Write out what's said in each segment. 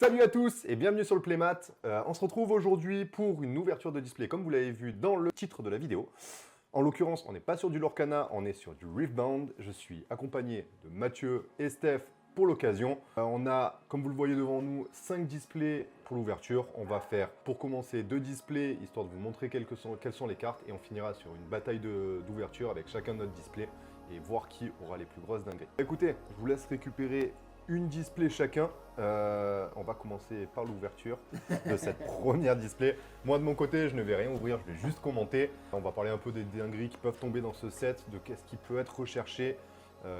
Salut à tous et bienvenue sur le Playmat. On se retrouve aujourd'hui pour une ouverture de display comme vous l'avez vu dans le titre de la vidéo. En l'occurrence, on n'est pas sur du Lorcana, on est sur du Riftbound. Je suis accompagné de Mathieu et Steph pour l'occasion. On a, comme vous le voyez devant nous, 5 displays pour l'ouverture. On va faire, pour commencer, 2 displays, histoire de vous montrer quelles sont les cartes. Et on finira sur une bataille d'ouverture avec chacun de notre display et voir qui aura les plus grosses dingueries. Écoutez, je vous laisse récupérer une display chacun. On va commencer par l'ouverture de cette première display. Moi de mon côté, je ne vais rien ouvrir, je vais juste commenter. On va parler un peu des dingueries qui peuvent tomber dans ce set, de qu'est-ce qui peut être recherché,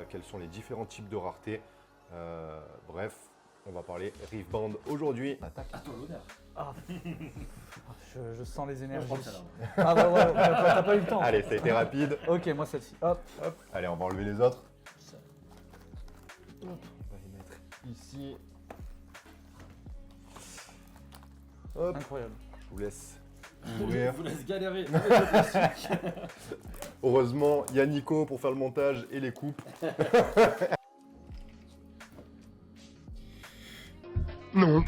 quels sont les différents types de raretés. Bref, on va parler Riftbound aujourd'hui. Attaque. À toi l'honneur. Ah, je sens les Je énergies. prends celle-là. Ah bah ouais, t'as pas eu le temps. Allez, ça a été rapide. Ok, moi celle-ci. Hop, hop. Allez, on va enlever les autres. Ça. On va les mettre ici. Hop, Incroyable. je vous laisse Je ouvrir. vous laisse galérer. Heureusement, il y a Nico pour faire le montage et les coupes. Non.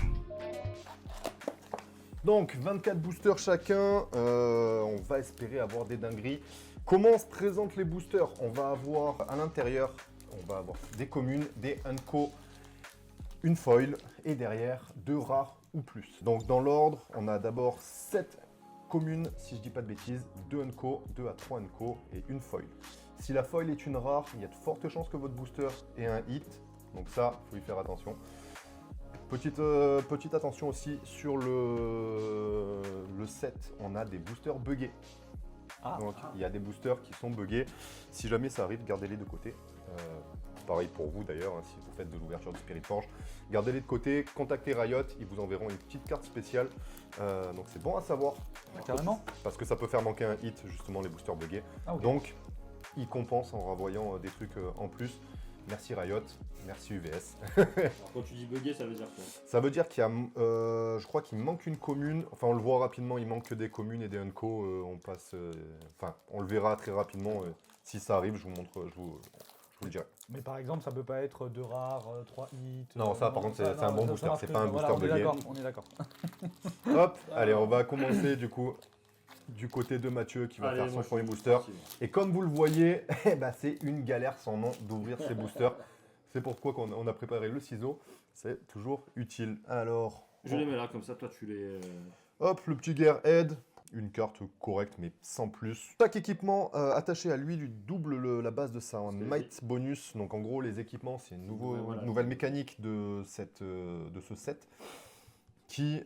Donc, 24 boosters chacun. On va espérer avoir des dingueries. Comment se présentent les boosters? On va avoir à l'intérieur, on va avoir des communes, des unco, une foil et derrière 2 rares ou plus. Donc, dans l'ordre, on a d'abord 7 communes, si je dis pas de bêtises, 2 unco, 2 à 3 unco et une foil. Si la foil est une rare, il y a de fortes chances que votre booster ait un hit. Donc ça, il faut y faire attention. Petite attention aussi sur le set, on a des boosters buggés. Donc il y a des boosters qui sont buggés. Si jamais ça arrive, gardez-les de côté. Pareil pour vous d'ailleurs, hein, si vous faites de l'ouverture de Spirit Forge. Gardez-les de côté, contactez Riot, ils vous enverront une petite carte spéciale. Donc c'est bon à savoir. Carrément. Parce que ça peut faire manquer un hit, justement, les boosters buggés. Ah, ok. Donc, ils compensent en renvoyant des trucs en plus. Merci Riot, merci UVS. Alors, quand tu dis bugger, ça veut dire quoi? Ça veut dire qu'il y a, je crois qu'il manque une commune. Enfin, on le voit rapidement, il manque que des communes et des unco. On passe, enfin, on le verra très rapidement. Si ça arrive, je vous montre, je vous le dirai. Mais par exemple, ça peut pas être 2 rares, 3 hits. Non, ça, par contre, c'est un bon booster, c'est pas un voilà, booster buggé. On est d'accord. Hop, allez, on va commencer du coup du côté de Mathieu qui va Allez, faire moi, son je premier suis booster. parti, moi. Et comme vous le voyez, c'est une galère sans nom d'ouvrir ces boosters. C'est pourquoi on a préparé le ciseau. C'est toujours utile. Alors, Je les mets là, comme ça, toi tu les. hop, le petit Gearhead. Une carte correcte, mais sans plus. Chaque équipement attaché à lui lui double la base de sa might bonus. Donc en gros, les équipements, c'est une Voilà. nouvelle mécanique de ce set. Qui,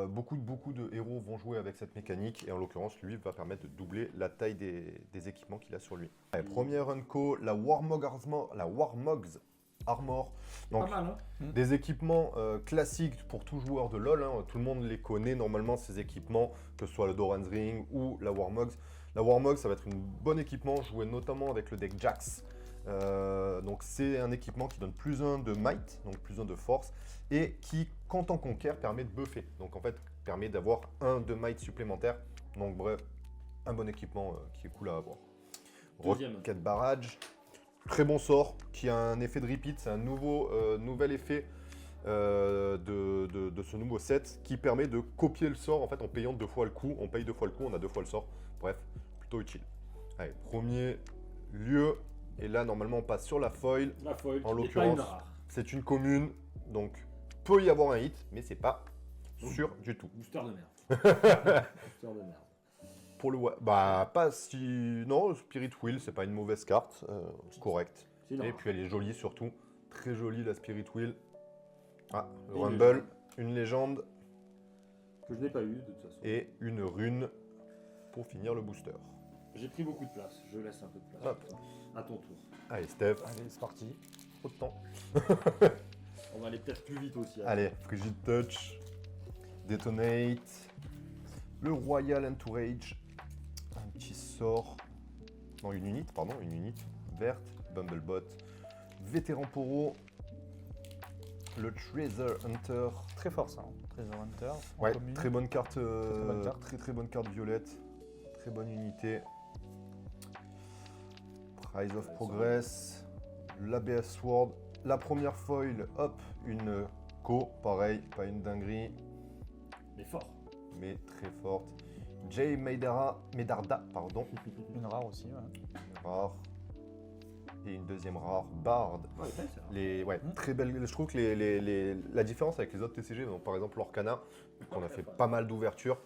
beaucoup de héros vont jouer avec cette mécanique. Et en l'occurrence, lui, va permettre de doubler la taille des équipements qu'il a sur lui. Allez, première unco, la Warmog's Armor. Donc, Pas mal, hein? des équipements classiques pour tout joueur de LoL, hein. Tout le monde les connaît normalement ces équipements, que ce soit le Doran's Ring ou la Warmog's. La Warmog's, ça va être un bon équipement, joué notamment avec le deck Jax. Donc c'est un équipement qui donne plus 1 de might, donc plus 1 de force, et qui, quand on conquiert, permet de buffer. Donc en fait, permet d'avoir 1 de might supplémentaire. Donc bref, un bon équipement qui est cool à avoir. Deuxième. Rocket Barrage. Très bon sort, qui a un effet de repeat, c'est un nouvel effet de ce nouveau set qui permet de copier le sort en fait en payant 2 fois le coup. On paye 2 fois le coup, on a 2 fois le sort. Bref, plutôt utile. Allez, premier lieu. Et là, normalement, on passe sur la foil. La foil. En et pas l'occurrence, une rare. c'est une commune, donc peut y avoir un hit, mais c'est pas sûr du tout. Booster de merde. Booster de merde. Pour le bah pas si non, Spirit Wheel, c'est pas une mauvaise carte, correcte. C'est une Et rare. puis elle est jolie surtout, très jolie la Spirit Wheel. Ah, le Et une Rumble, légende. une légende Que je n'ai pas eu, de toute façon. et une rune pour finir le booster. J'ai pris beaucoup de place. Je laisse un peu de place. Hop. À ton tour. Allez Steph, Allez, c'est parti. trop de temps. On va aller peut-être plus vite aussi. hein. Allez, Frigid Touch, Detonate, le Royal Entourage, un petit sort, non une unité, pardon, une unité verte, Bumblebot, Vétéran Poro, le Treasure Hunter, Très fort ça. Hein. Treasure Hunter. en ouais, commune. très bonne carte, bonne carte. très bonne carte violette, très bonne unité, Prize of Ouais, Progress, l'ABS Sword, la première foil, hop, une co, pareil, pas une dinguerie, Mais fort. mais très forte. Jay Medarda, pardon, Une rare aussi, ouais. une rare. Et une deuxième rare, Bard. Ouais, c'est ça. Ouais, très belle. Je trouve que la différence avec les autres TCG, donc par exemple l'Orcana, on a fait pas mal d'ouvertures,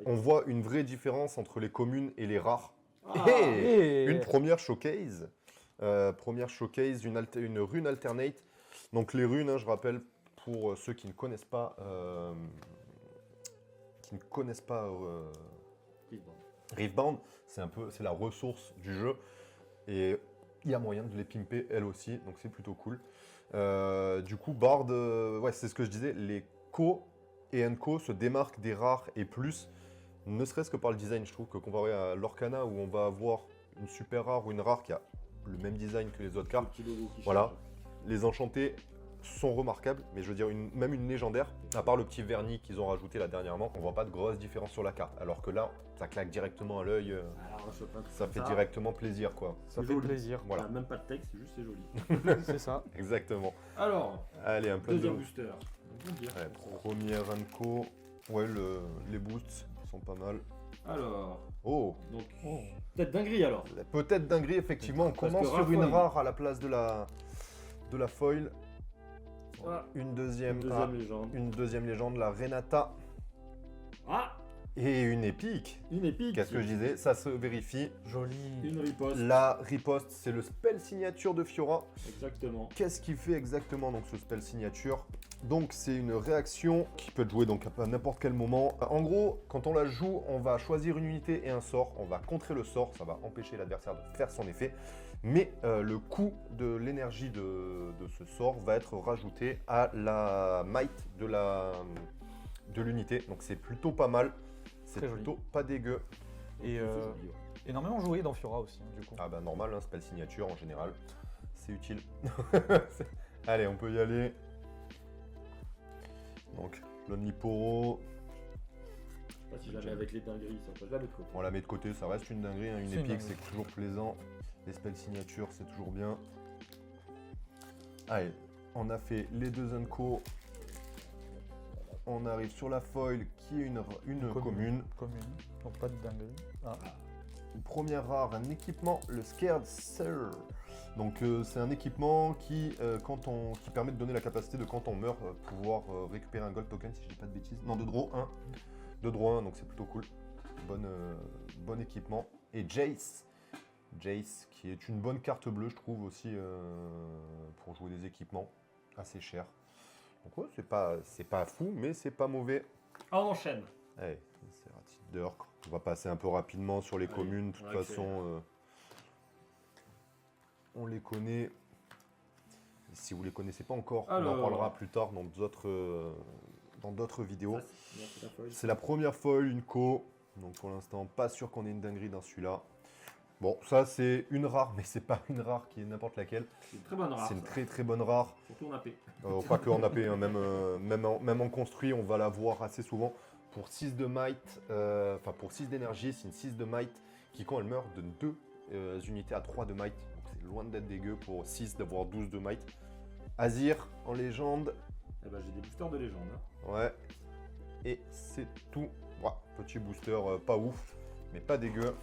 on voit une vraie différence entre les communes et les rares. Ah, Et une première showcase. Une rune alternate. Donc les runes, hein, je rappelle, pour ceux qui ne connaissent pas, Riftbound, c'est la ressource du jeu. Et il y a moyen de les pimper elles aussi, donc c'est plutôt cool. Du coup, Bard, ouais, c'est ce que je disais, les co et NCO se démarquent des rares et plus, ne serait-ce que par le design. Je trouve que comparé à l'Orcana, où on va avoir une super rare ou une rare qui a le même design que les autres cartes, le petit logo qui voilà. change. les enchantés sont remarquables, mais je veux dire, même une légendaire, à part le petit vernis qu'ils ont rajouté là dernièrement, on voit pas de grosse différence sur la carte. Alors que là, ça claque directement à l'œil, Alors, je sais pas, ça fait directement plaisir, quoi. Ça C'est fait joli. plaisir. Voilà, Voilà, même pas de texte, c'est juste c'est joli. C'est ça. exactement. Alors, Allez, un peu de... deuxième booster. On peut dire. Ouais, première Anko, ouais, les boosts sont pas mal. Alors, Oh, donc, Oh. peut-être dinguerie alors. peut-être dinguerie, effectivement. On Parce commence que sur une foil. rare à la place de la foil. Ah, Une deuxième, légende. une deuxième légende, la Renata. Ah, Et une épique. une épique. Qu'est-ce que je disais? Ça se vérifie. Joli. Une riposte. La riposte, c'est le spell signature de Fiora. Exactement. Qu'est-ce qu'il fait exactement donc ce spell signature? Donc c'est une réaction qui peut être jouée donc à n'importe quel moment. En gros, quand on la joue, on va choisir une unité et un sort. On va contrer le sort, ça va empêcher l'adversaire de faire son effet. Mais le coût de l'énergie de ce sort va être rajouté à la might de l'unité. Donc c'est plutôt pas mal. C'est Très joli. plutôt pas dégueu. Et C'est joli, ouais. énormément joué dans Fiora aussi, hein, du coup. Ah bah normal, hein, spell signature en général. C'est utile. Allez, on peut y aller. Donc, Lonely Poro, Je sais pas si jamais avec les dingueries, ça peut jamais de côté. on la met de côté, ça reste une dinguerie. Hein. Une C'est une épique, dinguerie. c'est toujours plaisant. Les spell signatures, c'est toujours bien. Allez, on a fait les deux Unco. On arrive sur la foil qui est une commune. Commune. Donc pas de dinguerie. Ah. Une première rare, un équipement, le Scared Sir. Donc c'est un équipement qui permet de donner la capacité de quand on meurt, pouvoir récupérer un gold token si je dis pas de bêtises. Non, de draw 1. De draw 1, donc c'est plutôt cool. Bon équipement. Et Jace. Jace, qui est une bonne carte bleue, je trouve aussi, pour jouer des équipements. Assez cher. Donc ouais, c'est pas fou, mais c'est pas mauvais. Ah, on enchaîne. Allez, c'est Ratid Dirk. On va passer un peu rapidement sur les Allez, communes. De toute on façon, on les connaît. Et si vous les connaissez pas encore, on en Alors. parlera plus tard dans d'autres vidéos. Ça, c'est la foil. C'est la première foil, une co. Donc pour l'instant, pas sûr qu'on ait une dinguerie dans celui-là. Bon, ça c'est une rare, mais c'est pas une rare qui est n'importe laquelle. C'est une très bonne rare. C'est une ça. très très bonne rare. Surtout en AP. Pas que en AP, hein, même en construit, on va la voir assez souvent. Pour 6 de might, pour 6 d'énergie, c'est une 6 de might qui, quand elle meurt, donne 2 unités à 3 de might. Donc c'est loin d'être dégueu pour 6 d'avoir 12 de might. Azir en légende, Eh ben, j'ai des boosters de légende. Hein. ouais. Et c'est tout. Voilà, petit booster pas ouf, mais pas dégueu.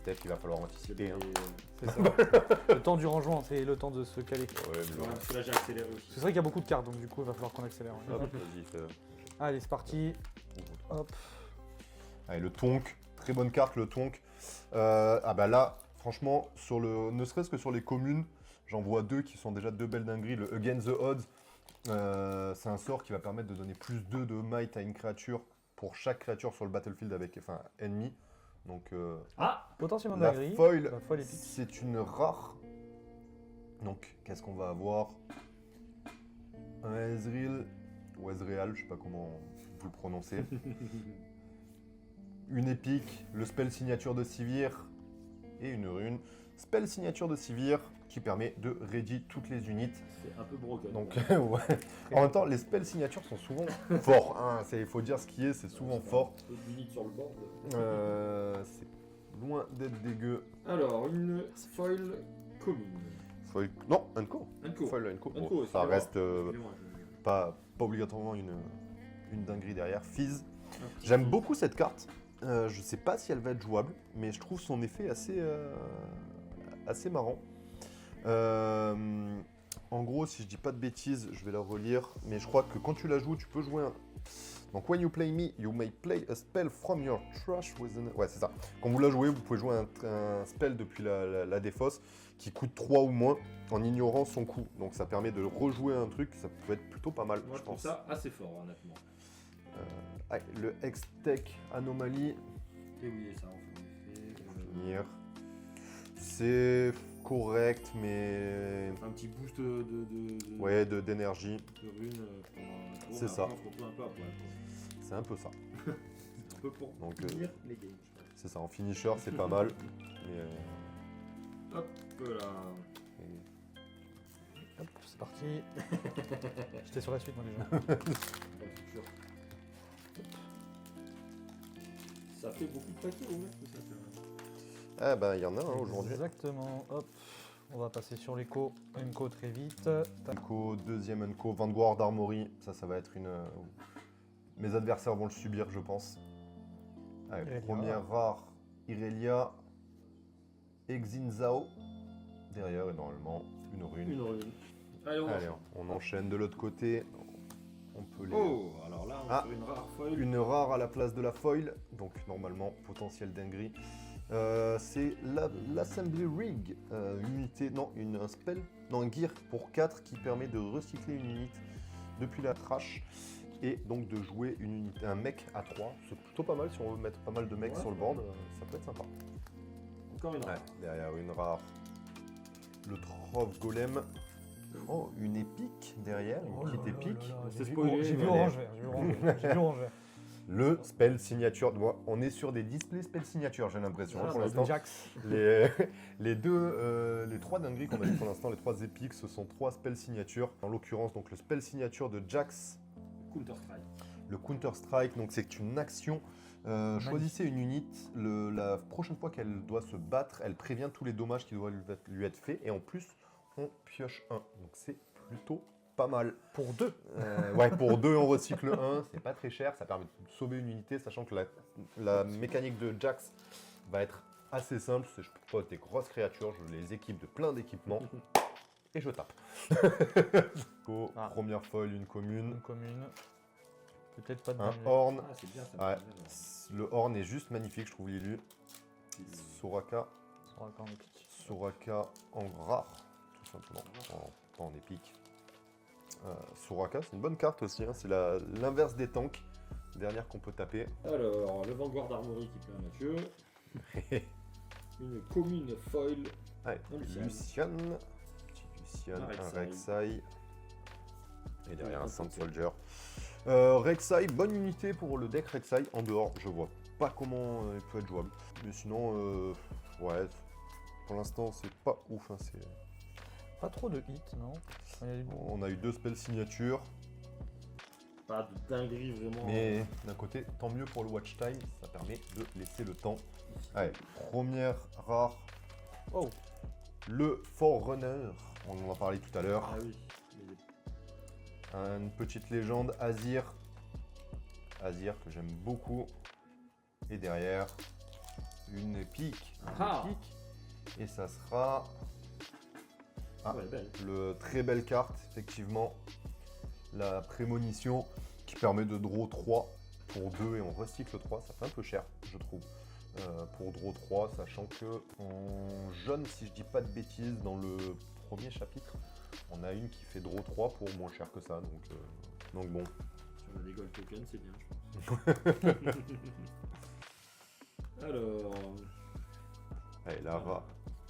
Steph, il va falloir C'est anticiper. des... Hein. C'est ça. Le temps du rangement, c'est le temps de se caler. Ouais, mais Ouais, parce que là, j'ai accéléré aussi. C'est vrai qu'il y a beaucoup de cartes, donc du coup, il va falloir qu'on accélère. hop, vas-y, fais. Allez, c'est parti. Hop. Allez, le Tonk, très bonne carte le Tonk. Ah bah là, franchement, ne serait-ce que sur les communes, j'en vois 2 qui sont déjà 2 belles dingueries. Le Against the Odds, c'est un sort qui va permettre de donner plus 2 de might à une créature pour chaque créature sur le battlefield ennemi. Donc Ah, Potentiellement la dinguerie. foil, La foil épique. c'est une rare. Donc qu'est-ce qu'on va avoir? Un Ezreal, ou Ezreal, je sais pas comment vous le prononcez. Une épique, le spell signature de Sivir et une rune. Spell signature de Sivir qui permet de ready toutes les unités. c'est un peu broken. Donc ouais. En même temps, les spell signatures sont souvent forts. Hein. Il faut dire ce qui est, c'est souvent fort. Peu d'unités sur le board. C'est loin d'être dégueu. Alors, une foil commune. Non, Unco. Unco. Foil Unco. Unco, Bon, ça c'est reste Excusez-moi, pas pas obligatoirement une dinguerie derrière. Fizz. J'aime beaucoup cette carte. Je sais pas si elle va être jouable, mais je trouve son effet assez marrant. En gros, si je dis pas de bêtises, je vais la relire, mais je crois que quand tu la joues, tu peux jouer un... Donc, when you play me, you may play a spell from your trash within... Ouais, c'est ça. Quand vous la jouez, vous pouvez jouer un spell depuis la défausse qui coûte 3 ou moins en ignorant son coût. Donc, ça permet de rejouer un truc, ça peut être plutôt pas mal, Moi, je trouve pense. ça assez fort, honnêtement. Le X-Tech Anomaly, Et oui, ça, on fait finir. C'est correct, mais... un petit boost de Ouais, d'énergie. de runes pendant un tour. C'est mais ça. après, on se retrouve un peu après. C'est un peu ça. C'est un peu pour Donc, finir les games, je pense. c'est ça, en finisher, c'est pas mal. Mais, Hop là. Hop, c'est parti. J'étais sur la suite, moi déjà. Dans le futur. Ça fait beaucoup de paquets, ouais, tout ça, quand même. Ah ben, il y en a un aujourd'hui. Exactement. Hop, on va passer sur l'écho. Unco très vite. Tac. Unco, deuxième Unco, Vanguard Armory, ça va être une... Mes adversaires vont le subir, je pense. Allez, Irelia. première rare, Irelia, Exinzao. Derrière, et normalement, une rune. Une rune. Allez, on Allez, enchaîne. on enchaîne de l'autre côté. On peut les... Oh, alors là, on Ah. fait une rare foil. Une rare à la place de la foil, donc normalement potentiel dinguerie. C'est l'Assembly Rig, unité, non, un spell, non, un gear pour 4 qui permet de recycler une unité depuis la trash et donc de jouer une unité, un mec à 3. C'est plutôt pas mal si on veut mettre pas mal de mecs Ouais, sur le board, ça peut être sympa. Encore une rare. Ouais, derrière une rare, le Trove Golem. Oh, une épique derrière, une petite épique. C'est J'ai vu, spoilé, j'ai vu mais- orange vert. J'ai vu orange vert. J'ai vu orange vert. Le spell signature. On est sur des displays spell signature, j'ai l'impression, Ah, pour bah, l'instant. Jax. Les trois dingueries qu'on a dit pour l'instant, les trois épiques, ce sont 3 spell signatures. En l'occurrence, donc le spell signature de Jax, Counter-Strike. le Counter Strike. Donc c'est une action. Choisissez une unité. La prochaine fois qu'elle doit se battre, elle prévient tous les dommages qui doivent lui être faits. Et en plus, on pioche un. Donc c'est plutôt pas mal. Pour 2. Ouais, pour 2, on recycle 1. C'est pas très cher. Ça permet de sauver une unité, sachant que la mécanique de Jax va être assez simple. Je pose des grosses créatures, je les équipe de plein d'équipements et je tape. Ah. Première foil, une commune, Une commune. Peut-être pas de un danger. horn. Ah, c'est bien ça. Ouais. c'est bien, Le horn est juste magnifique, je trouve l'élu. Soraka, Ça sera encore un épique. Soraka en rare, tout simplement, pas en épique. Soraka, c'est une bonne carte aussi, hein. C'est l'inverse des tanks. Dernière qu'on peut taper. Alors, le Vanguard Armory qui plaît à Mathieu. Une commune foil. Allez, Un Lucian. Lucian, petit Lucian, Un un Rek'Sai. Rek'Sai, et derrière un Un Sand Rek'Sai. Soldier. Rek'Sai, bonne unité pour le deck Rek'Sai. En dehors, je vois pas comment il peut être jouable. Mais sinon, ouais, pour l'instant, c'est pas ouf. Hein, Pas trop de hits, non. Il y a des- on a eu 2 spells signatures, Pas de dinguerie vraiment. mais d'un côté, tant mieux pour le watch time, ça permet de laisser le temps. Allez, première rare, Oh, le Forerunner, on en a parlé tout à l'heure. Ah oui. Une petite légende, Azir. Azir que j'aime beaucoup. Et derrière, une épique. Ah. Et ça sera Ah. Ouais, belle. le très belle carte, effectivement. La prémonition qui permet de draw 3 pour 2 et on recycle 3. Ça fait un peu cher, je trouve. Pour draw 3, sachant que en jaune, si je dis pas de bêtises, dans le premier chapitre, on a une qui fait draw 3 pour moins cher que ça. Donc bon. Si on a des gold tokens, c'est bien, je pense. Alors, Allez,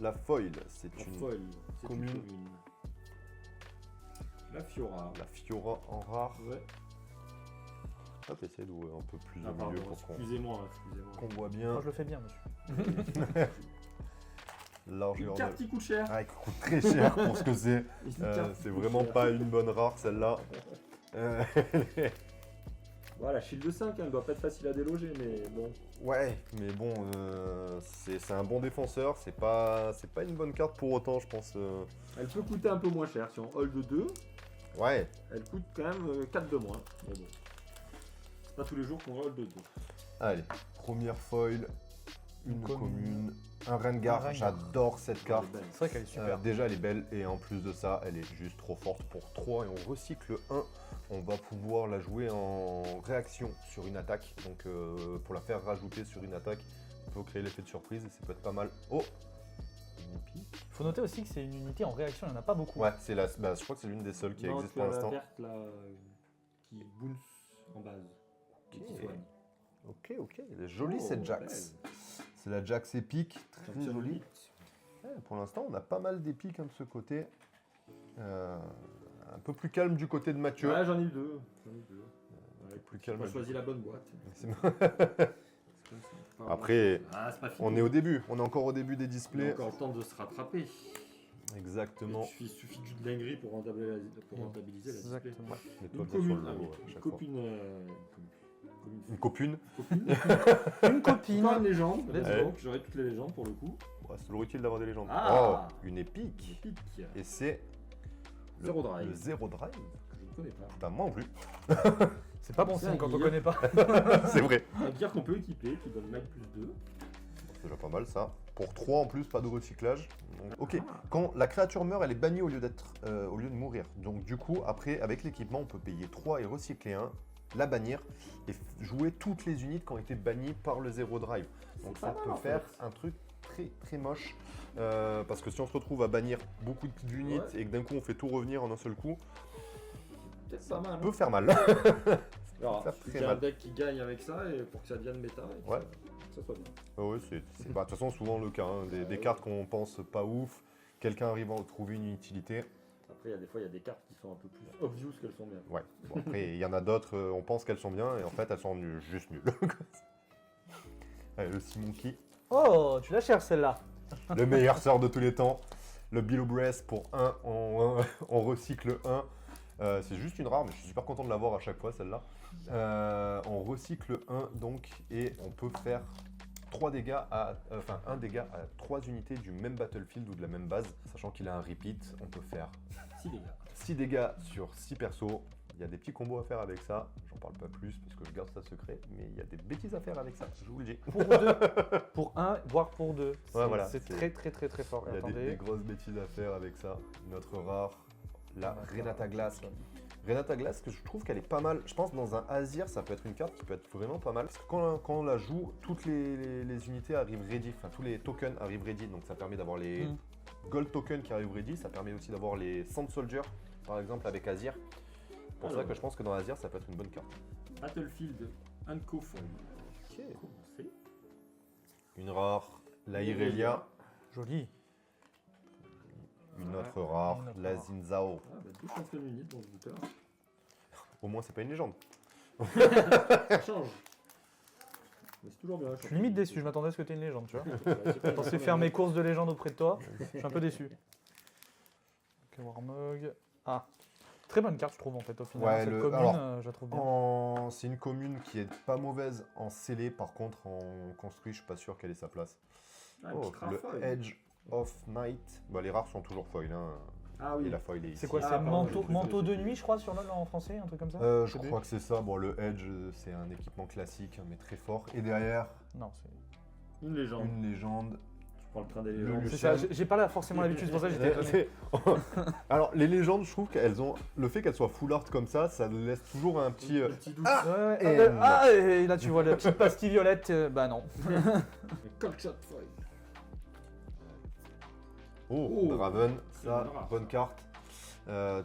la foil, c'est en une foil, c'est commune. une commune. La Fiora. la Fiora en rare. Ouais. Hop, essaye d'ouvrir un peu plus Ah, au milieu pardon, pour qu'on excusez-moi, excusez-moi. voit bien moi je le fais bien, monsieur. largeur Une de... carte qui coûte cher. Ah, qui coûte très cher pour ce que c'est. Une carte qui C'est coûte vraiment cher. pas une bonne rare celle-là. Voilà, Shield 5, elle doit pas être facile à déloger, mais bon. Ouais, mais bon, c'est un bon défenseur. C'est pas une bonne carte pour autant, je pense. Elle peut coûter un peu moins cher. Si on hold 2, Ouais. Elle coûte quand même 4 de moins. Mais bon. C'est pas tous les jours qu'on roll de 2. Allez, première foil, une Commune. commune, un Rengar. Un Rengar. J'adore cette carte. C'est vrai qu'elle est super. Déjà, elle est belle et en plus de ça, elle est juste trop forte pour 3 et on recycle 1. On va pouvoir la jouer en réaction sur une attaque. Donc, pour la faire rajouter sur une attaque, on peut créer l'effet de surprise et ça peut être pas mal. Oh, une épée. Il faut noter aussi que c'est une unité en réaction, il n'y en a pas beaucoup. Ouais, c'est je crois que c'est l'une des seules qui Non, existe tu pour as la l'instant. verte là, qui bounce en base. Qui Ok. soigne. Ok, elle est jolie Oh, cette Jax. belle. C'est la Jax épique, très Champion jolie. élite. Ouais, pour l'instant, on a pas mal d'épiques de ce côté. Un peu plus calme du côté de Mathieu. Ouais, j'en ai eu deux. Ouais, plus j'ai calme. pas choisi la bonne boîte. C'est- C'est comme ça. Pas Après, grand-chose. Ah, c'est pas fini. On est au début, on est encore au début des On a displays. encore le temps de se rattraper. Exactement. Il suffit d'une dinguerie pour rentabiliser la display. Exactement. Mets-toi Une bien sur commune, le ah logo, oui, à une chaque fois. copine. Une copine. Une copine. Pas une légende, Let's go. donc j'aurai toutes les légendes pour le coup. Ouais, c'est toujours utile d'avoir des légendes. Ah. Oh, une épique. Pique. Et c'est Zero drive. le Zero Drive. Que je ne connais pas. Bah, moi non plus. C'est pas bon C'est signe un quand on gear. connaît pas. C'est vrai. Un gear qu'on peut équiper qui donne Might plus 2. C'est déjà pas mal ça. Pour 3 en plus, pas de recyclage. Donc, ok. Ah. Quand la créature meurt, elle est bannie au lieu de mourir. Donc du coup, après, avec l'équipement, on peut payer 3 et recycler 1, la bannir et jouer toutes les unités qui ont été bannies par le Zero Drive. Donc C'est ça pas mal, peut en faire fait. un truc très moche. Parce que si on se retrouve à bannir beaucoup d'unités Ouais. et que d'un coup on fait tout revenir en un seul coup, Peut-être pas mal. ça peut hein. faire mal. Alors, faire il très y a un mal. deck qui gagne avec ça et pour que ça devienne méta et que Ouais. ça soit bien. Oui, c'est de toute façon souvent le cas. Hein. Des cartes qu'on pense pas ouf, quelqu'un arrive à en trouver une utilité. Après, il y a des fois, il y a des cartes qui sont un peu plus obvious qu'elles sont bien. Ouais. Bon, après, il y en a d'autres, on pense qu'elles sont bien et en fait elles sont juste nulles. Allez, le Simonki, Oh, tu la cherches celle-là. le meilleur sort de tous les temps. Le Billow Breath pour 1, on recycle 1. C'est juste une rare, mais je suis super content de l'avoir à chaque fois celle-là. On recycle 1 donc et on peut faire 3 dégâts enfin 1 dégât à 3 unités du même battlefield ou de la même base. Sachant qu'il a un repeat, on peut faire 6 dégâts. 6 dégâts sur 6 persos. Il y a des petits combos à faire avec ça. J'en parle pas plus parce que je garde ça secret, mais il y a des bêtises à faire avec ça, je vous le dis. Pour 2. Pour 1, voire pour 2. voilà, C'est c'est- très fort. Il y a des Attendez. grosses bêtises à faire avec ça. Notre rare, la Renata Glass. Renata Glass, que je trouve qu'elle est pas mal. Je pense dans un Azir, ça peut être une carte qui peut être vraiment pas mal. Parce que quand on la joue, toutes les unités arrivent ready. Enfin, tous les tokens arrivent ready. Donc ça permet d'avoir les gold tokens qui arrivent ready. Ça permet aussi d'avoir les Sand Soldier, par exemple, avec Azir. C'est pour ça que je pense que dans Azir, ça peut être une bonne carte. Battlefield Uncofold. Ok. Commencez. Une rare, la Irelia. Joli. Une autre rare, Une autre la rare. Zinzao. Ah, bah, 2 champions d'unité dans ce booter. Au moins, c'est pas une légende. Ça change. Mais c'est toujours bien. Je suis limite déçu, je m'attendais à ce que tu aies une légende, tu vois. Je Je pensais faire mes courses de légende auprès de toi. Je suis un peu déçu. Ok, Warmog. Ah. Très bonne carte, je trouve, en fait, au final. Ouais, Cette le- commune, alors, je la trouve bien. C'est une commune qui est pas mauvaise en scellé, par contre en construit, je suis pas sûr quelle est sa place. Le Edge of Night. Bah, les rares sont toujours foil, hein. Ah Et oui. la foil est ici. C'est quoi, Ah, c'est pardon, manteau de nuit, je crois, sur LoL en français, un truc comme ça Je crois que c'est ça. Bon, le Edge, c'est un équipement classique, mais très fort. Et derrière, Non, c'est. Une légende. une légende. Je prends le train des Le- légendes. le C'est ça, chien. j'ai pas là forcément l'habitude, c'est pour ça que j'étais étonné. Alors, les légendes, je trouve qu'elles ont. Le fait qu'elles soient full art comme ça laisse toujours un petit. Un petit doute. Ah Ouais, Et- et là tu vois la petite pastille violette, bah non. Cold shot foil. Oh, Oh, Draven, c'est ça, une rare, bonne ça. carte.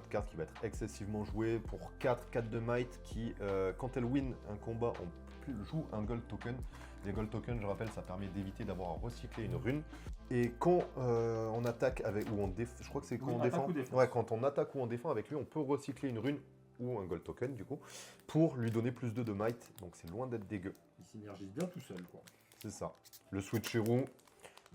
Carte qui va être excessivement jouée pour 4 de might qui, quand elle win un combat, on joue un gold token. Les gold tokens, je rappelle, ça permet d'éviter d'avoir à recycler une rune. Et quand on attaque avec, ou on défend, je crois que c'est quand Oui, on attaque défend. ou défense. Ouais, quand on attaque ou on défend avec lui, on peut recycler une rune ou un gold token du coup, pour lui donner plus 2 de might. Donc c'est loin d'être dégueu. Il synergise bien tout seul, quoi. C'est ça. Le Switcheroo,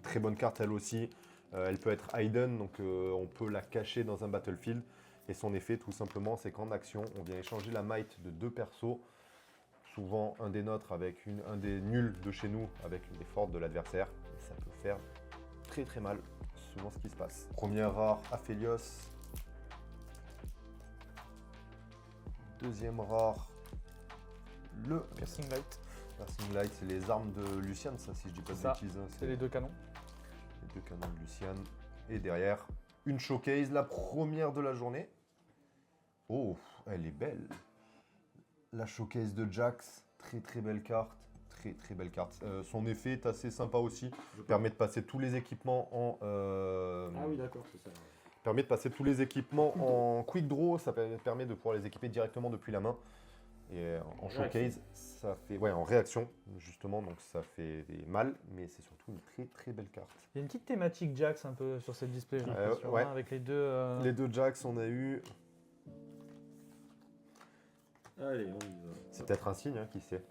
très bonne carte elle aussi. Elle peut être hidden, donc on peut la cacher dans un battlefield. Et son effet, tout simplement, c'est qu'en action, on vient échanger la might de 2 persos. Souvent un des nôtres avec un des nuls de chez nous avec une des fortes de l'adversaire. Et ça peut faire très mal, selon ce qui se passe. Première rare, Aphelios. Deuxième rare, le Piercing Light. Piercing Light, c'est les armes de Lucian, ça, si je dis pas de Ça, bêtises. Hein, C'est les 2 canons. les 2 canons de Lucian. Et derrière, une showcase, la première de la journée. Oh, elle est belle. La showcase de Jax, très très belle carte. Très belle carte. Son effet est assez sympa aussi. Permet de passer tous les équipements en. Ah oui, d'accord, c'est ça. Permet de passer tous les équipements en quick draw. Ça permet de pouvoir les équiper directement depuis la main. Et en showcase, ça fait. Ouais, en réaction, justement. Donc ça fait mal, mais c'est surtout une très belle carte. Il y a une petite thématique Jax un peu sur cette display, j'ai l'impression, ouais. hein, avec les deux. Les 2 Jax, on a eu. Allez, on y va. C'est peut-être un signe, hein, qui sait.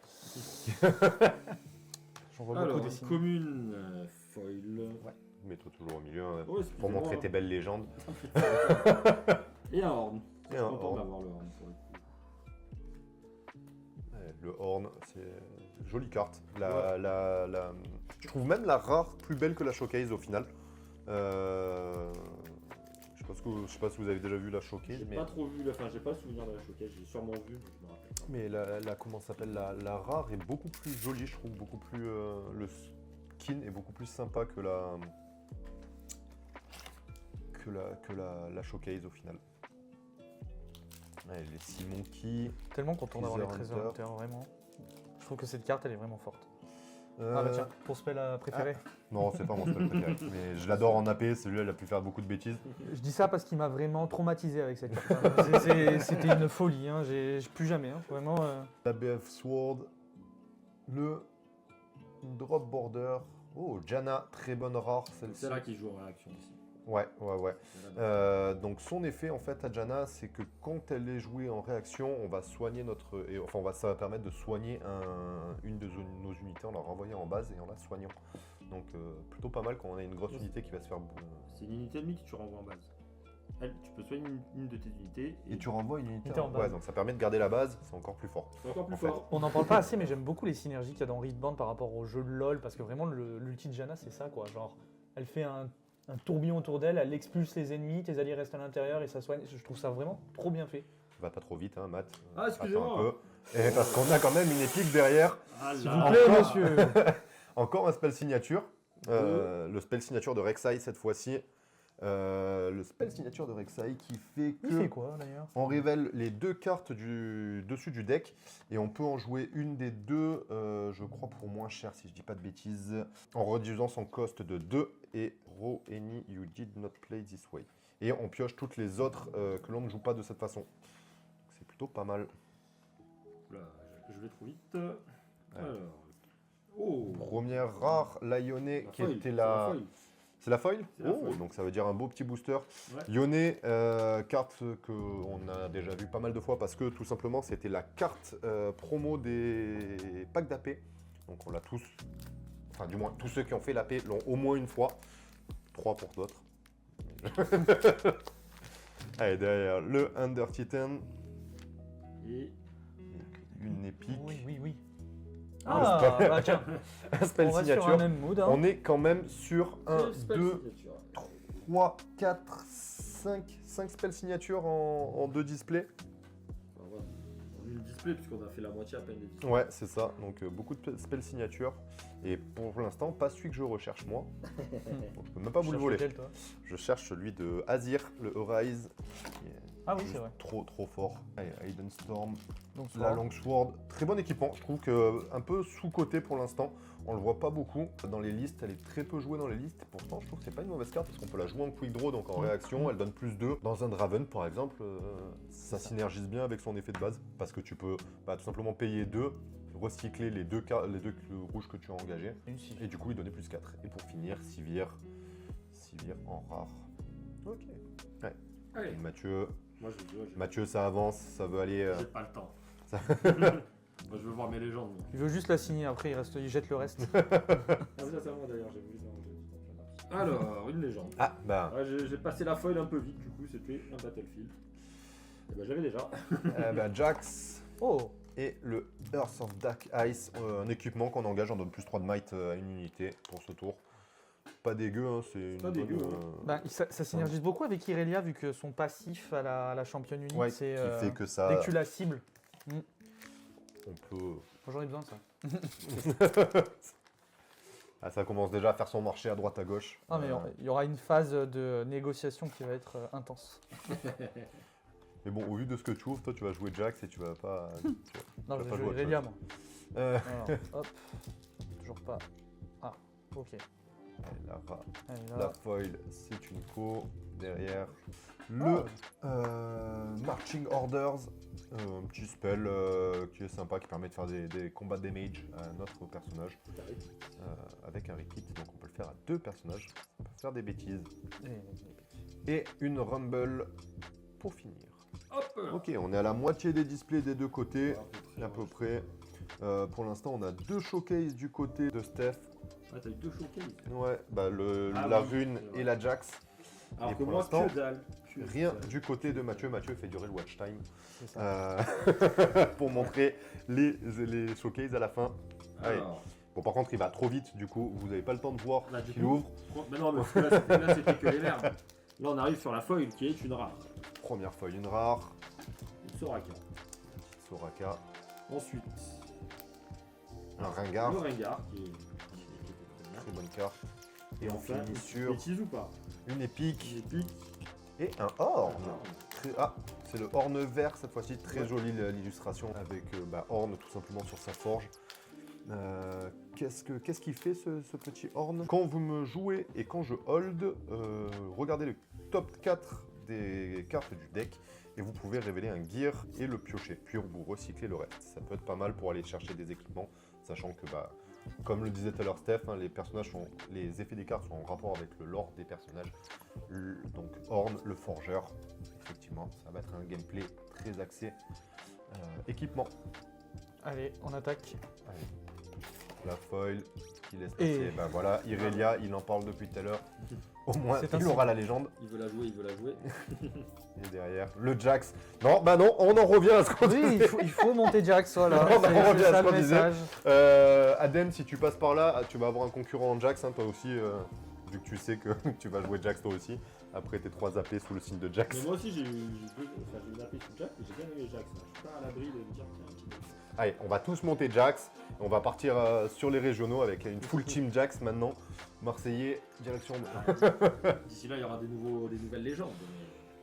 J'en vois Alors, beaucoup des une signes. commune foil. Mets-toi toujours au milieu hein, Oh, pour montrer tes belles légendes. Et un horn. Et Je suis un content horn. d'avoir le horn pour le coup. Ouais, le horn, c'est jolie carte. Je trouve même la rare plus belle que la showcase au final. Je sais pas si vous avez déjà vu la showcase, J'ai mais, pas trop vu, enfin j'ai pas le souvenir de la showcase, j'ai sûrement vu, mais je me rappelle pas. mais comment ça s'appelle la rare est beaucoup plus jolie, je trouve, beaucoup plus le skin est beaucoup plus sympa que la showcase au final. Ouais, les 6 monkeys. Tellement content d'avoir les Treasure trésors Hunter. Hunter, vraiment. Je trouve que cette carte, elle est vraiment forte. Euh, Ah bah tiens, ton spell préféré. Non, c'est pas mon spell préféré, mais je l'adore en AP, celui-là il a pu faire beaucoup de bêtises. Je dis ça parce qu'il m'a vraiment traumatisé avec cette carte. C'était une folie, hein. J'ai plus jamais, hein. Vraiment. La BF Sword, le Drop Border. Oh, Janna, très bonne rare celle-ci. C'est là qui joue en réaction ici. Ouais. C'est là. Donc son effet en fait à Janna, c'est que quand elle est jouée en réaction, on va soigner ça va permettre de soigner une de nos unités en la renvoyant en base et en la soignant. Donc plutôt pas mal quand on a une grosse unité qui va se faire. C'est une unité ennemie que tu renvoies en base. Elle, tu peux soigner une de tes unités Et tu renvoies une unité en base. Ouais, donc ça permet de garder la base, c'est encore plus fort. c'est encore plus en fait. fort. On n'en parle pas assez, mais j'aime beaucoup les synergies qu'il y a dans Riftbound par rapport au jeu de LoL, parce que vraiment, l'ulti de Janna, c'est ça, quoi. Genre, elle fait un tourbillon autour d'elle, elle expulse les ennemis, tes alliés restent à l'intérieur et ça soigne. Je trouve ça vraiment trop bien fait. Va pas trop vite, hein, Matt. Ah, excusez-moi. Attends un peu. Et parce qu'on a quand même une épique derrière. Ah S'il là. vous plaît, Encore. monsieur. Encore un spell signature. Le spell signature de Rek'Sai cette fois-ci. Le spell signature de Rek'Sai qui fait Il que fait quoi, d'ailleurs? on révèle les 2 cartes du dessus du deck et on peut en jouer une des 2, je crois pour moins cher si je dis pas de bêtises, en réduisant son cost de 2 et Row any you did not play this way. Et on pioche toutes les autres que l'on ne joue pas de cette façon. C'est plutôt pas mal. Là, je vais trop vite. Alors. Oh. Première rare, Lyonnais, qui foil, était c'est la... foil. C'est la foil. C'est la Oh, foil. donc ça veut dire un beau petit booster. Ouais. Lyonnais, carte qu'on a déjà vu pas mal de fois parce que tout simplement c'était la carte promo des packs d'AP. Donc on l'a tous, enfin du moins tous ceux qui ont fait l'AP l'ont au moins une fois. 3 pour d'autres. Allez, derrière le Under Titan, Et une épique, Oui. Ah, Ah, le spell. bah tiens, un spell on reste sur un signature. même mood. Hein. On est quand même sur 1, le spell 2, signature. 3, 4, 5 spell signatures en 2 displays. Enfin, voilà. On a eu le display puisqu'on a fait la moitié à peine des displays. Ouais, c'est ça. Donc beaucoup de spell signatures. Et pour l'instant, pas celui que je recherche moi. Donc, je peux même pas vous le Cherche voler. lequel, toi Je cherche celui de Azir, le Horizon. Qui est Ah oui, juste c'est vrai. trop fort. Allez, Hidden Storm, Donc, la Longsword. Très bon équipement. Je trouve que un peu sous-coté pour l'instant. On le voit pas beaucoup dans les listes. Elle est très peu jouée dans les listes. Pourtant, je trouve que c'est pas une mauvaise carte parce qu'on peut la jouer en quick draw, donc en réaction. Elle donne plus 2. Dans un Draven, par exemple, ça synergise bien avec son effet de base parce que tu peux tout simplement payer 2, recycler les deux rouges que tu as engagés. Et du coup, il donnait plus 4. Et pour finir, Sivir en rare. Ok. Allez, Mathieu, moi je veux. Mathieu, ça avance, ça veut aller. J'ai pas le temps. ça- Moi je veux voir mes légendes. moi. Il veut juste la signer, après il jette le reste. Ah, mais ça c'est à moi d'ailleurs, j'ai voulu non, alors, une légende. Ah, bah, Ouais, j'ai passé la foil un peu vite, du coup c'était un Battlefield. Et ben j'avais déjà. Jax Oh, et le Earth of Dark Ice, un équipement qu'on engage, on donne plus 3 de might à une unité pour ce tour. pas dégueu, hein, c'est une pas bonne, dégueu, hein. Bah, ça synergise beaucoup avec Irelia vu que son passif à la championne unique, ouais, c'est qui fait que ça, dès que tu la cibles. on peut... Moi, j'en ai besoin de ça. Ah, ça commence déjà à faire son marché à droite à gauche. Ah, mais il y aura une phase de négociation qui va être intense. Mais bon, au vu de ce que tu ouvres, toi tu vas jouer Jax et tu vas pas... Non, vas je pas vais jouer jouer à Irelia, moi. Euh, Alors, hop. Toujours pas. Ah, ok. allez, Allez, là. la foil, c'est une co. Derrière, le Marching Orders, un petit spell qui est sympa, qui permet de faire des combats de damage à notre personnage avec un repeat. Donc on peut le faire à 2 personnages, on peut faire des bêtises. Et une Rumble pour finir. Hop. Ok, on est à la moitié des displays des deux côtés, à peu près. près. Pour l'instant, on a 2 showcases du côté de Steph. Ah, t'as eu 2 showcases. Ouais, bah Ah la oui, rune c'est vrai. et la Jax. Alors Et que pour moi, l'instant, que dalle. Que Rien dalle. du côté de Mathieu. Mathieu fait durer le watch time C'est ça. pour montrer les showcases à la fin. Allez. Alors, Bon, par contre, il va trop vite, du coup, vous n'avez pas le temps de voir là, du qu'il coup, ouvre. Mais non, mais parce que là, c'était que les verbes. Là, on arrive sur la foil qui est une rare. Première feuille, une rare. Une Soraka. Soraka, Ensuite, un ringard. le Rengar qui était très bien. Très bonne carte. Et on Enfin, finit sur bêtise ou pas? une épique Une épique. et un horn. Ah, c'est le horn vert cette fois-ci. Très Ouais. jolie l'illustration avec horn tout simplement sur sa forge. Qu'est-ce qu'il fait ce petit horn? Quand vous me jouez et quand je hold, regardez le top 4 des cartes du deck et vous pouvez révéler un gear et le piocher, puis vous recyclez le reste. Ça peut être pas mal pour aller chercher des équipements, sachant que comme le disait tout à l'heure Steph, hein, les effets des cartes sont en rapport avec le lore des personnages. Donc Horn, le forgeur, effectivement, ça va être un gameplay très axé équipement. Allez, on attaque. Allez. La foil qui laisse Et- passer. Bah voilà, Irelia, il en parle depuis tout à l'heure. Au moins, C'est il ainsi. aura la légende. Il veut la jouer, il veut la jouer. Et derrière, le Jax. Non, bah non, on en revient à ce qu'on Oui, disait. il faut monter Jax, voilà. On en C'est revient à ça ce le qu'on disait. message. Adem, si tu passes par là, tu vas avoir un concurrent en Jax, hein, toi aussi, vu que tu sais que tu vas jouer Jax toi aussi. Après tes 3 AP sous le signe de Jax. Mais moi aussi, j'ai une AP sur Jack, mais j'ai bien aimé Jax. Hein. Je suis pas à l'abri de me dire tiens. Allez, on va tous monter Jax. On va partir sur les régionaux avec une full team Jax maintenant. Marseillais, direction. D'ici là, il y aura des nouvelles légendes.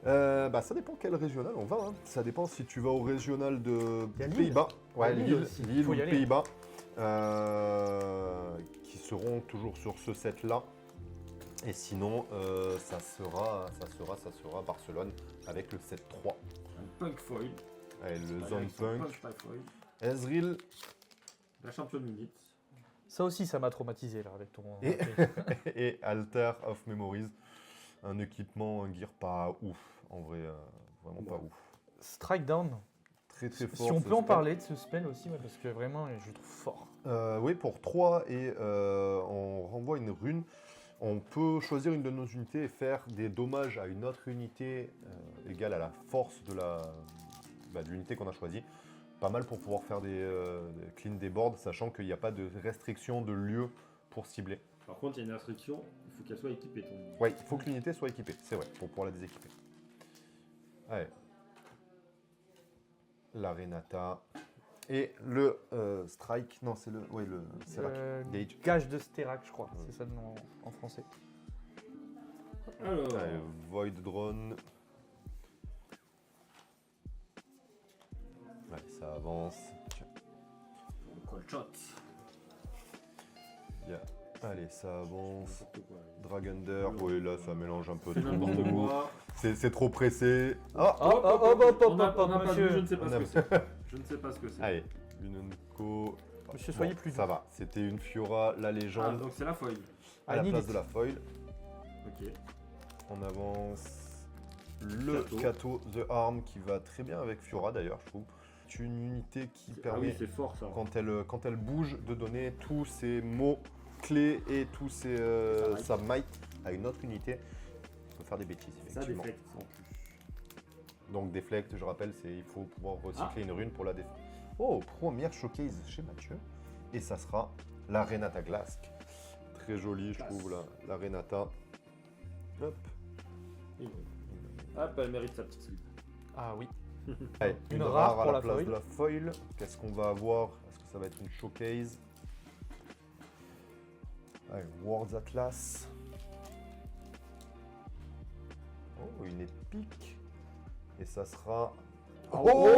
Mais... Ça dépend quel régional on va. Hein. Ça dépend si tu vas au régional de Il y a Lille. Pays-Bas. Ouais, Il y a Lille Lille, aussi. Lille Faut ou y aller. Pays-Bas. Qui seront toujours sur ce set-là. Et sinon, ça sera Barcelone avec le set 3. Un Punk Foil. Allez, le Avec Zone son Punk. Punch by Foil. Ezreal La championne unit. Ça aussi, ça m'a traumatisé là avec ton. Et- et Altar of Memories. Un équipement, un gear pas ouf. En vrai, vraiment pas Ouais. ouf. Strike Down. Très très fort. Si on ce peut en spell. parler de ce spell aussi, ouais, parce que vraiment, je le trouve fort. Oui, pour 3 et on renvoie une rune. On peut choisir une de nos unités et faire des dommages à une autre unité égale à la force de l'unité qu'on a choisie. Pas mal pour pouvoir faire des clean des boards, sachant qu'il n'y a pas de restriction de lieu pour cibler. Par contre, il y a une restriction, il faut qu'elle soit équipée. Ouais, il faut que l'unité soit équipée, c'est vrai, pour pouvoir la déséquiper. Allez. La Renata. Et le Strike, non, c'est le Serac. Gage. Gage de Sterak, je crois. C'est ça le nom en français. Alors, Allez, Void Drone. Ouais, ça avance. Tiens, call shot. allez, ça avance. N'importe quoi. Dragonder, oui, là, ça mélange un peu C'est tout. n'importe quoi. C'est trop pressé. Ah, On n'a pas monsieur. vu, je ne sais pas On ce a- que c'est. Je ne sais pas ce que c'est. allez, une Unco. Monsieur, soyez plus Ça doux. va, c'était une Fiora, la Ah, légende, donc c'est la foil. à la Lilith. place de la foil. Ok. On avance. Le Kato. Kato The Arm qui va très bien avec Fiora d'ailleurs, je trouve. C'est une unité qui Ah oui, permet, c'est fort ça. quand elle bouge, de donner tous ses mots clés et tous ses, sa might à une autre unité. On peut faire des bêtises, Ça effectivement. déflecte en plus. Donc deflect, je rappelle, il faut pouvoir recycler une rune pour la déflecter. Oh, première showcase chez Mathieu. Et ça sera la Renata Glask. très jolie, je trouve, la Renata. Hop. Et voilà. Hop, elle mérite sa petite slip. Ah oui. Allez, Une une rare rare à pour la la place foil. de la foil. Qu'est-ce qu'on va avoir? Est-ce que ça va être une showcase? Allez, Worlds Atlas. Oh, une épique. Et ça sera... Oh,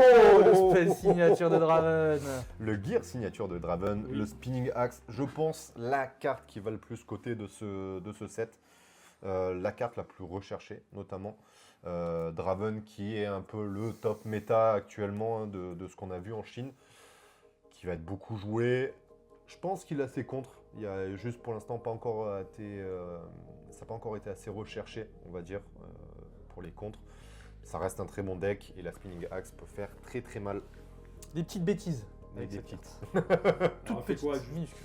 le spell signature de Draven. Le gear signature de Draven, Oui. le Spinning Axe, je pense la carte qui va le plus coter de ce set. La carte la plus recherchée, notamment. Draven qui est un peu le top méta actuellement, hein, de ce qu'on a vu en Chine, qui va être beaucoup joué. Je pense qu'il a ses contres. Il y a juste pour l'instant pas encore été, ça n'a pas encore été assez recherché, on va dire, pour les contres. Ça reste un très bon deck et la Spinning Axe peut faire très très mal. Des petites bêtises. Avec des cette petites. carte. Alors, Toutes elle fait quoi petites, minuscules.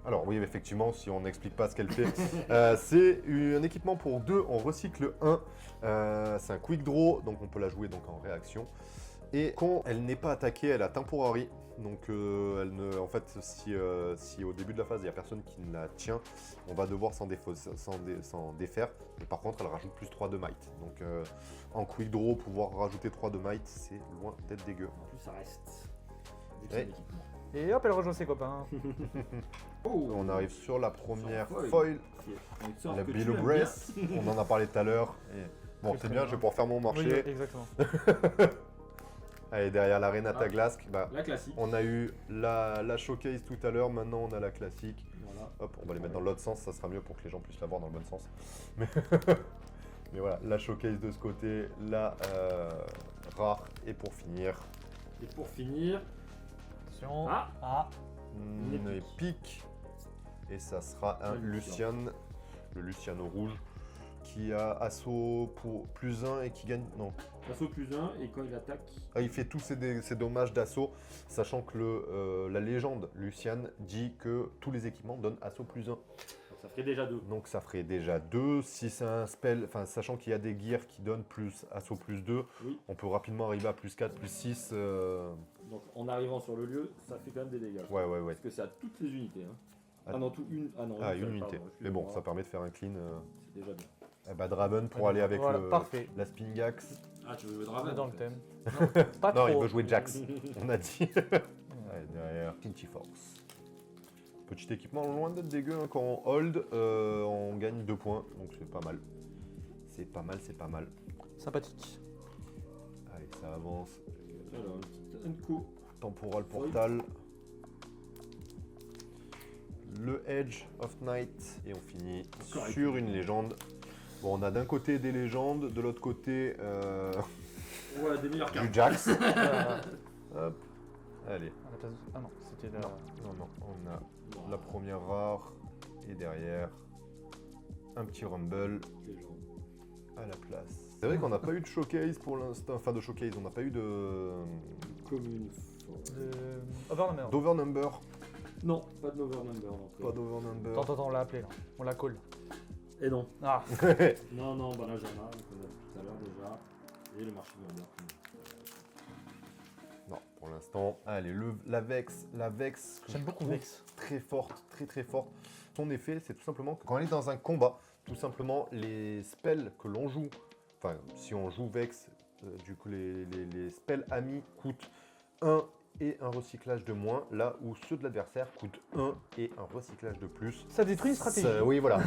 Alors oui, effectivement, si on n'explique pas ce qu'elle fait, c'est un équipement pour 2, on recycle 1. C'est un quick draw, donc on peut la jouer donc en réaction. Et quand elle n'est pas attaquée, elle a temporary. Donc elle ne, en fait, si au début de la phase, il n'y a personne qui ne la tient, on va devoir s'en défaire. Mais par contre, elle rajoute plus 3 de might. Donc en quick draw, pouvoir rajouter 3 de might, c'est loin d'être dégueu. En plus, ça reste. Vu que Ouais. c'est un équipement. Et hop, elle rejoint ses copains. Oh, On arrive sur la première Foil. foil, Une sorte la que tu Billow aimes Brace. On en a parlé tout à l'heure. Et... Bon, Très, c'est très bien, bien. je vais pouvoir faire mon Oui, marché. exactement. Allez, derrière la Renata Ah. Glask, bah, bien. La classique. on a eu la showcase tout à l'heure, maintenant on a la classique. Voilà. Hop, on va les mettre dans l'autre sens, ça sera mieux pour que les gens puissent la voir dans le bon sens. Mais, mais voilà, la showcase de ce côté, la rare, et pour finir, Et pour finir, Attention. Ah. Ah. une épique. épique. Et ça sera un Un Lucian. Lucian, le Luciano rouge, qui a assaut pour +1 et qui gagne... Non, assaut plus 1 et quand il attaque, ah, il fait tous ses dommages d'assaut, sachant que la légende Lucian dit que tous les équipements donnent assaut +1. donc ça ferait déjà 2. Donc ça ferait déjà 2. Si c'est un spell, enfin sachant qu'il y a des gears qui donnent plus assaut +2, Oui. on peut rapidement arriver à +4, +6. Donc en arrivant sur le lieu, ça fait quand même des dégâts. Ouais, ouais, ouais. Parce que c'est à toutes les unités. Hein. Ah. Ah non, tout une. Ah non, Ah, seule, une unité. pardon, Mais bon, excusez-moi. ça permet de faire un clean. C'est déjà bien. Eh bah, Draven pour Ouais, aller avec voilà, parfait. la Spinning Axe. Ah, tu veux jouer On Draven est dans en le fait. thème. Non, pas Non, trop. il veut jouer Jax, on a dit. Allez, derrière, Pinty Force. Petit équipement loin d'être dégueu, hein. Quand on hold, on gagne 2 points, donc c'est pas mal. C'est pas mal, c'est pas mal. Sympathique. Allez, ça avance. Alors, une petite Unco. Temporal Portal. Le Edge of Night. Et on finit Encore sur avec une légende. Bon, on a d'un côté des légendes, de l'autre côté Ouais, des meilleures cartes. du Jax. Euh, Hop. Allez. à la place de- Ah non, c'était la. Non, non, on a Bon, la première rare. Et derrière, un petit Rumble légende. à la place. C'est vrai qu'on n'a pas eu de showcase pour l'instant. Enfin, de showcase, on n'a pas eu de Commune. De. Overnumber. d'overnumber. Non, pas de Novernumber. Donc, Pas d'overnumber. Attends, on l'a appelé là. On la colle. Et non. Ah. Non, non, Benjamin, qu'on a vu tout à l'heure déjà. Et le marché de Non, pour l'instant. Allez, la Vex. La Vex. que J'aime je beaucoup trouve Vex. Très forte, très très forte. Son effet, c'est tout simplement que quand elle est dans un combat, tout simplement, les spells que l'on joue, enfin, si on joue Vex, du coup, les spells amis coûtent 1 et un recyclage de moins, là où ceux de l'adversaire coûtent 1 et un recyclage de plus. Ça détruit une stratégie. Oui, voilà.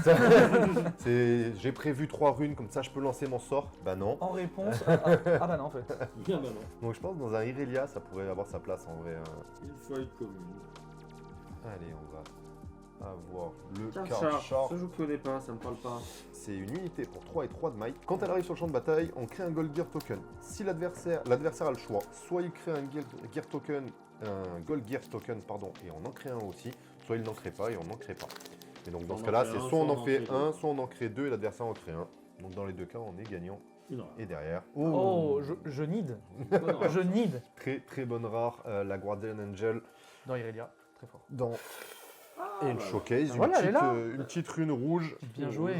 J'ai prévu 3 runes, comme ça je peux lancer mon sort. Bah non. En réponse à... Ah bah non en fait. Bien, bah non. Donc je pense que dans un Irelia, ça pourrait avoir sa place en vrai. Une foil commune. Allez, on va avoir le Card card char. char. Ça, je connais pas, ça me parle pas. C'est une unité pour 3 et 3 de might. Quand elle arrive sur le champ de bataille, on crée un Gold Gear Token. Si l'adversaire a le choix, soit il crée un Gear Token, un Gold Gear Token, pardon, et on en crée un aussi, soit il n'en crée pas et on n'en crée pas. Et donc dans On ce en cas-là, crée c'est un, soit on en fait crée un, deux. soit on en crée 2 et l'adversaire en crée un. Donc dans les deux cas, on est gagnant. Une Et derrière, Oh, je need. rare. Je need. très très bonne rare, la Guardian Angel Dans Irelia. Très fort. dans Ah, et une bah, showcase, Voilà, elle est là. une petite rune rouge. Bien joué.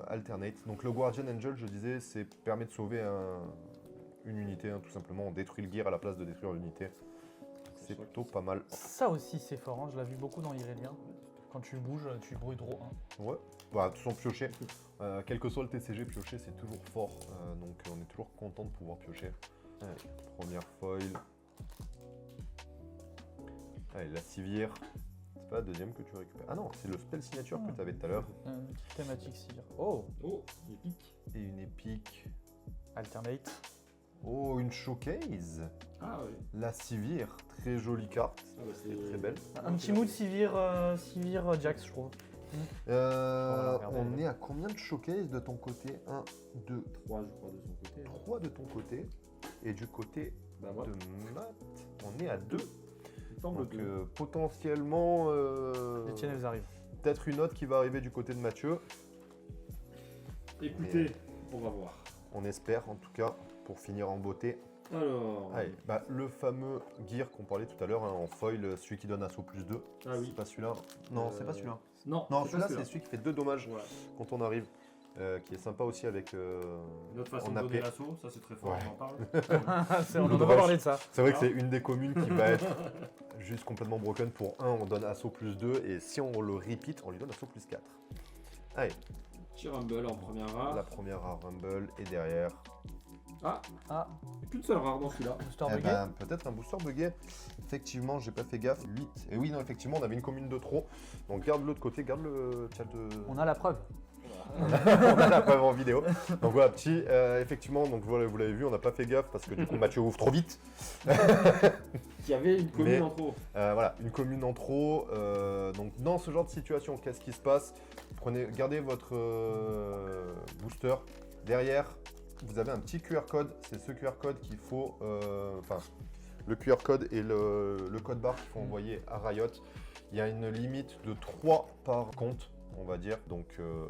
Alternate. Donc le Guardian Angel, je disais, c'est permet de sauver une unité, hein, tout simplement. On détruit le gear à la place de détruire l'unité. C'est plutôt pas mal. Ça aussi c'est fort, hein. Je l'ai vu beaucoup dans Irelia. Quand tu bouges, tu bruits draw 1. Ouais, bah, tout sans piocher. Quel que soit le TCG, piocher c'est toujours fort. Donc on est toujours content de pouvoir piocher. Allez, première foil. Allez, la civière. C'est pas la deuxième que tu récupères. Ah non, c'est le spell signature que tu avais tout à l'heure. Thématique cire. Oh, Oh, épique. Et une épique. alternate. Oh, une showcase. Ah ouais. La civière, très jolie carte. Ah bah, C'est très belle. Un petit mood Sivir Jax, je trouve. regarder. On est à combien de showcase de ton côté? 1, 2, 3 je crois de son côté. 3 de ton côté. Et du côté Bah moi, de Matt, on est à 2. il semble Donc que... potentiellement, Les tiennes, elles arrivent. peut-être une autre qui va arriver du côté de Mathieu. Écoutez, on va voir. On espère en tout cas pour finir en beauté. Alors... Allez, bah, le fameux gear qu'on parlait tout à l'heure en foil, celui qui donne assaut plus 2. Ah oui. C'est pas celui-là. Non, c'est pas celui-là. Non, Non, c'est celui-là pas c'est celui qui fait 2 dommages Voilà. quand on arrive. Qui est sympa aussi avec Une autre façon en de donner AP. l'assaut, ça c'est très fort, Ouais. on en parle. On en a pas Dommage. parlé de ça. C'est vrai que c'est une des communes qui va être juste complètement broken. Pour 1, on donne assaut plus 2. Et si on le repeat, on lui donne assaut plus 4. Allez, Petit Rumble en première rare. la première rare Rumble. Et derrière, Ah, Qu'une seule rare dans celui-là. booster eh bugué. ben, peut-être un booster bugué. Effectivement, j'ai pas fait gaffe. 8. Et oui, non, effectivement, on avait une commune de trop. Donc garde l'autre côté, garde le chat de... On a la preuve. on a la preuve en vidéo. Donc voilà, petit, effectivement, donc voilà, vous l'avez vu, on n'a pas fait gaffe parce que du coup Mathieu ouvre trop vite. Il y avait une commune Mais- en trop. Voilà, une commune en trop. Donc dans ce genre de situation, qu'est-ce qui se passe? Gardez votre booster. Derrière, vous avez un petit QR code. C'est ce QR code qu'il faut, enfin, le QR code et le code barre qu'il faut envoyer à Riot. Il y a une limite de 3 par compte, on va dire. Donc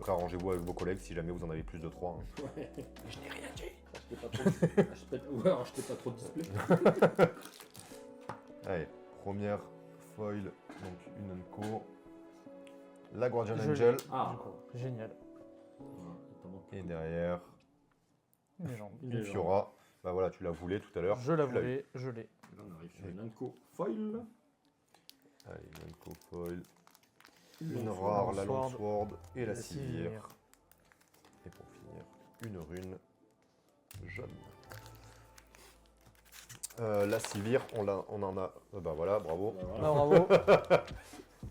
arrangez-vous avec vos collègues si jamais vous en avez plus de 3. Ouais. Je n'ai rien dit. Achetez pas trop de display. Allez, première foil, donc une Unco. La Guardian Je Angel. l'ai, Ah. du coup. Génial. Voilà, notamment. Et derrière, Une légende. Une une légende. Fiora. Bah voilà, tu la voulais tout à l'heure. Je la Tu l'as eu. voulais, je l'ai. Là, on arrive sur une Anko foil. Allez, une Unco foil. Une Une Longsword. rare, la Longsword. Longsword et la La civière. civière. Et pour finir, une rune jaune. La civière, on en a. Bah voilà, bravo. Bah, Ah, voilà. bravo.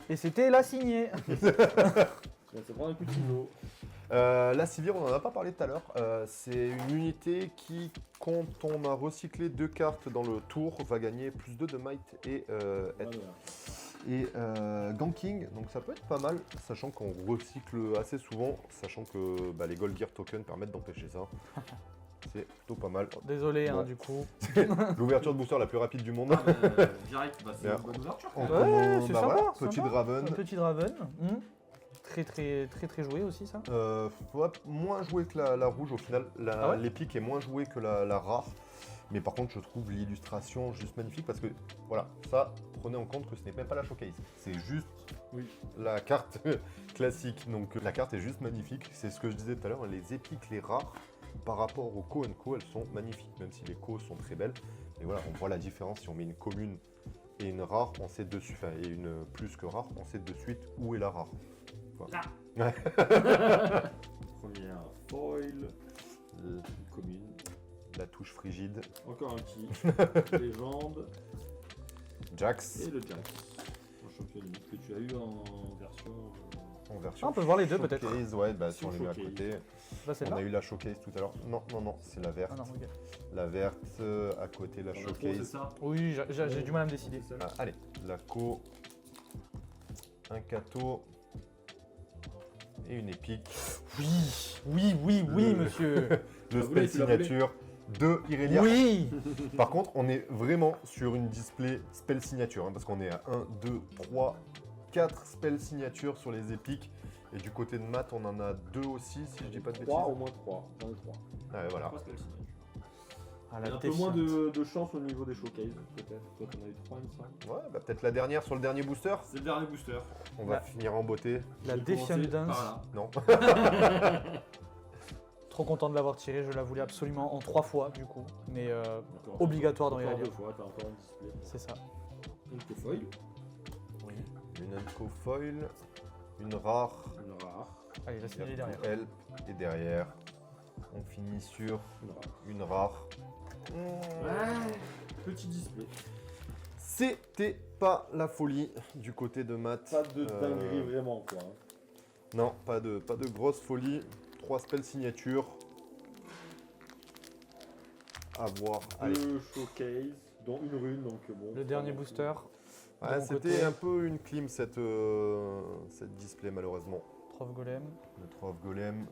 Et c'était la signée. On va se prendre un coup de ciseau. La civière, on en a pas parlé tout à l'heure. C'est une unité qui, quand on a recyclé 2 cartes dans le tour, va gagner plus 2 de might et ganking. Donc ça peut être pas mal, sachant qu'on recycle assez souvent, sachant que bah, les Gold Gear Tokens permettent d'empêcher ça. C'est plutôt pas mal. Désolé, hein, Bon. du coup. L'ouverture de booster la plus rapide du monde. Direct, bah, c'est Bien. une bonne ouverture. On Ouais, commence- c'est bah sympa, voilà, c'est petite sympa. Raven. Un petit Draven. Très joué aussi, ça. Ouais, moins joué que la rouge au final. Ah ouais L'épique est moins joué que la rare. Mais par contre, je trouve l'illustration juste magnifique parce que, voilà, ça, prenez en compte que ce n'est même pas la showcase. C'est juste la carte classique. Donc la carte est juste magnifique. C'est ce que je disais tout à l'heure, les épiques, les rares, par rapport aux co and co, elles sont magnifiques. Même si les co sont très belles. Et voilà, on voit la différence. Si on met une commune et une rare, on sait de suite, enfin, et une plus que rare, on sait de suite où est la rare. Là. Ouais. Première foil. Une commune. La touche frigide. Encore un petit. Légende. Jax. Et le Jax. En champion limite que tu as eu en version. En version Ah, on peut voir les deux, peut-être. showcase, ouais, bah si on les met à Showcase. côté. Là, c'est On là. a eu la showcase tout à l'heure. Non, c'est la verte. Ah non, ok. La verte, à côté la On a trop, c'est showcase. ça. Oui, j'ai du mal à me décider. C'est ça. Ah, allez, la co, un cato et une épique. Oui, Le- monsieur. Le la voulais, spell tu la voulais. signature de Irelia. Oui. Par contre, on est vraiment sur une display spell signature, hein, parce qu'on est à 1, 2, 3, 4 spell signatures sur les épiques. Et du côté de Matt, on en a 2 aussi, si je dis pas de bêtises. 3, au moins 3. J'en ai 3. Ouais, voilà. 3 spell signature. Ah, Il y a la un peu moins défiante. de chance au niveau des showcases, peut-être. Toi, t'en as eu 3, il me semble. Ouais, bah peut-être la dernière sur le dernier booster. C'est le dernier booster. On va La- finir en beauté. La Je vais Defiant commencer Dance. par là. Non. Trop content de l'avoir tiré. Je la voulais absolument en 3 fois, du coup. Mais Encore- obligatoire dans encore Irelia. 2 fois, t'as encore un display. C'est ça. Une foil. Oui. Une Unco foil. une rare, Une rare. Allez, la signaler derrière. elle, et derrière, on finit sur Une rare. une rare. Ouais. Petit display. C'était pas la folie du côté de Matt. Pas de dinguerie vraiment quoi. Non, pas de grosse folie. 3 spells signatures. À voir. Allez. 2 showcase, dont une rune, donc bon. Le dernier booster. Ouais, de mon c'était côté. un peu une clim cette display malheureusement. Trove Golem. Le Trove Golem,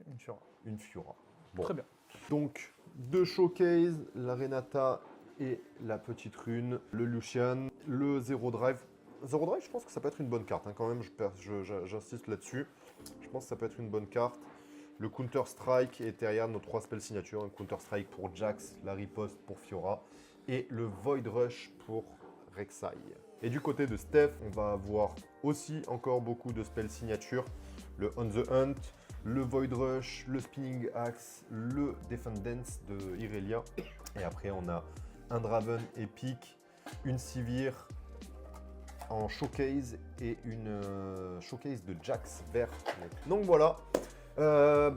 Une Fiora. une Fiora. Bon. Très bien. Donc, 2 showcase, la Renata et la petite rune, le Lucian, le Zero Drive. Zero Drive, je pense que ça peut être une bonne carte, hein, quand même, j'insiste là-dessus. Je pense que ça peut être une bonne carte. Le Counter Strike est derrière nos 3 spells signatures. Un Counter Strike pour Jax, la riposte pour Fiora et le Void Rush pour Rek'Sai. Et du côté de Steph, on va avoir aussi encore beaucoup de spells signatures. Le On the Hunt, le Void Rush, le Spinning Axe, le Defendance de Irelia. Et après, on a un Draven épique, une Sivir en showcase et une showcase de Jax vert. Donc voilà.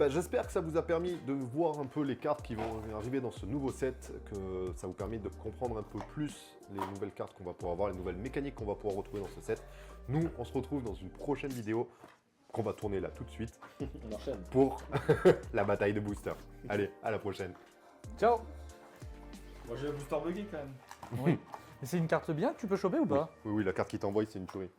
J'espère que ça vous a permis de voir un peu les cartes qui vont arriver dans ce nouveau set, que ça vous permet de comprendre un peu plus les nouvelles cartes qu'on va pouvoir avoir, les nouvelles mécaniques qu'on va pouvoir retrouver dans ce set. Nous, on se retrouve dans une prochaine vidéo qu'on va tourner là tout de suite On enchaîne. pour la bataille de booster. Allez, à la prochaine. Ciao. Moi j'ai un booster buggé quand même. Oui. Mais c'est une carte bien que tu peux choper ou pas? Oui, la carte qui t'envoie, c'est une tuerie.